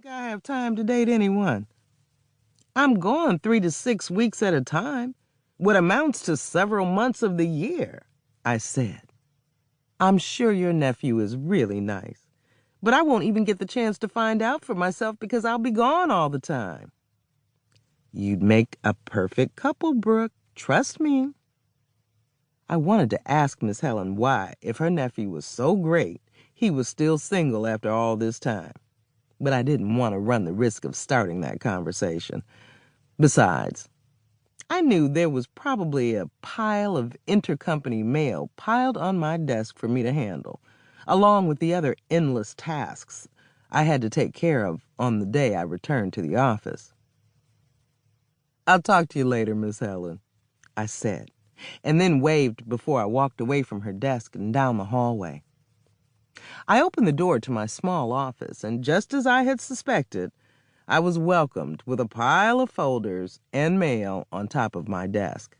I have time to date anyone. I'm gone 3 to 6 weeks at a time, what amounts to several months of the year, I said. I'm sure your nephew is really nice, but I won't even get the chance to find out for myself because I'll be gone all the time. You'd make a perfect couple, Brooke. Trust me. I wanted to ask Miss Helen why, if her nephew was so great, he was still single after all this time. But I didn't want to run the risk of starting that conversation. Besides, I knew there was probably a pile of intercompany mail piled on my desk for me to handle, along with the other endless tasks I had to take care of on the day I returned to the office. I'll talk to you later, Miss Helen, I said, and then waved before I walked away from her desk and down the hallway. I opened the door to my small office, and just as I had suspected, I was welcomed with a pile of folders and mail on top of my desk.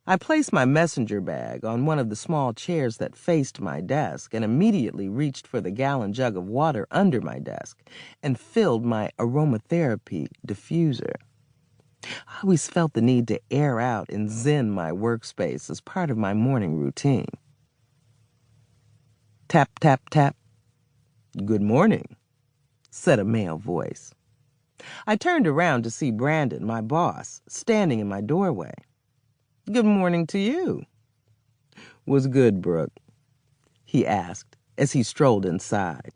I placed my messenger bag on one of the small chairs that faced my desk and immediately reached for the gallon jug of water under my desk and filled my aromatherapy diffuser. I always felt the need to air out and zen my workspace as part of my morning routine. Tap, tap, tap. Good morning, said a male voice. I turned around to see Brandon, my boss, standing in my doorway. Good morning to you. Was good, Brooke? He asked as he strolled inside.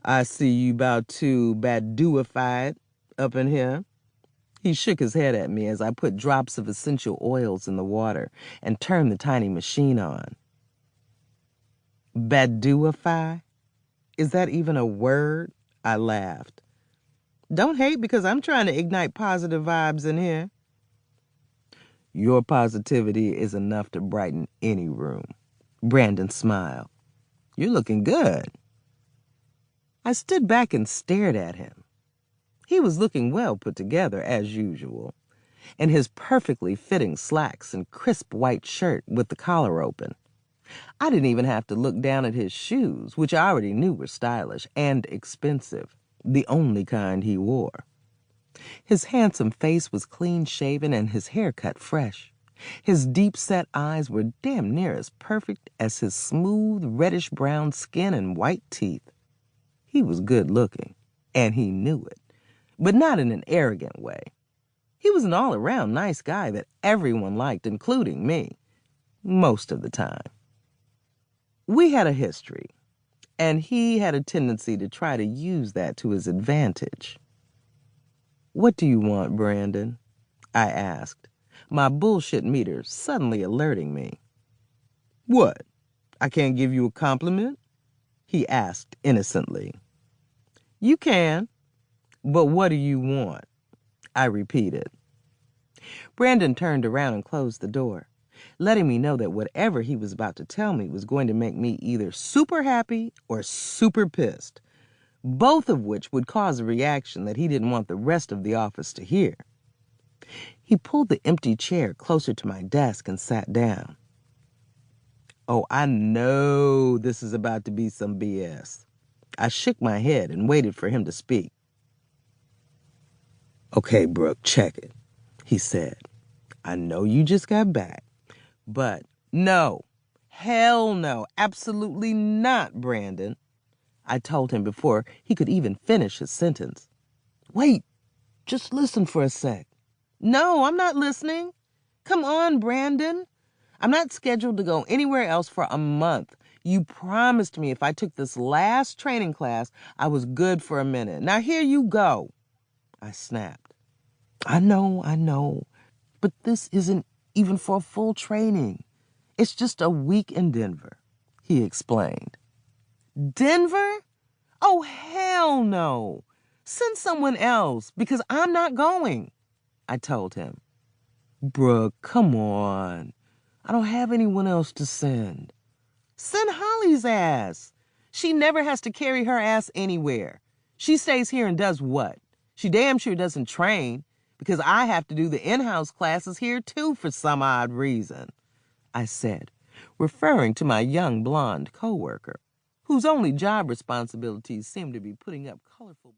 I see you about to badooify it up in here. He shook his head at me as I put drops of essential oils in the water and turned the tiny machine on. Badooify? Is that even a word? I laughed. Don't hate because I'm trying to ignite positive vibes in here. Your positivity is enough to brighten any room. Brandon smiled. You're looking good. I stood back and stared at him. He was looking well put together, as usual, in his perfectly fitting slacks and crisp white shirt with the collar open. I didn't even have to look down at his shoes, which I already knew were stylish and expensive, the only kind he wore. His handsome face was clean-shaven and his hair cut fresh. His deep-set eyes were damn near as perfect as his smooth, reddish-brown skin and white teeth. He was good-looking, and he knew it, but not in an arrogant way. He was an all-around nice guy that everyone liked, including me, most of the time. We had a history, and he had a tendency to try to use that to his advantage. What do you want, Brandon? I asked, my bullshit meter suddenly alerting me. What? I can't give you a compliment? He asked innocently. You can, but what do you want? I repeated. Brandon turned around and closed the door, letting me know that whatever he was about to tell me was going to make me either super happy or super pissed, both of which would cause a reaction that he didn't want the rest of the office to hear. He pulled the empty chair closer to my desk and sat down. Oh, I know this is about to be some BS. I shook my head and waited for him to speak. Okay, Brooke, check it, he said. I know you just got back, but no, hell no, absolutely not, Brandon, I told him before he could even finish his sentence. Wait, just listen for a sec. No, I'm not listening. Come on, Brandon. I'm not scheduled to go anywhere else for a month. You promised me if I took this last training class, I was good for a minute. Now here you go. I snapped. I know, but this isn't even for full training. It's just a week in Denver, he explained. Denver? Oh, hell no. Send someone else because I'm not going, I told him. Brooke, come on. I don't have anyone else to send. Send Holly's ass. She never has to carry her ass anywhere. She stays here and does what? She damn sure doesn't train because I have to do the in-house classes here too for some odd reason, I said, referring to my young blonde coworker, whose only job responsibilities seemed to be putting up colorful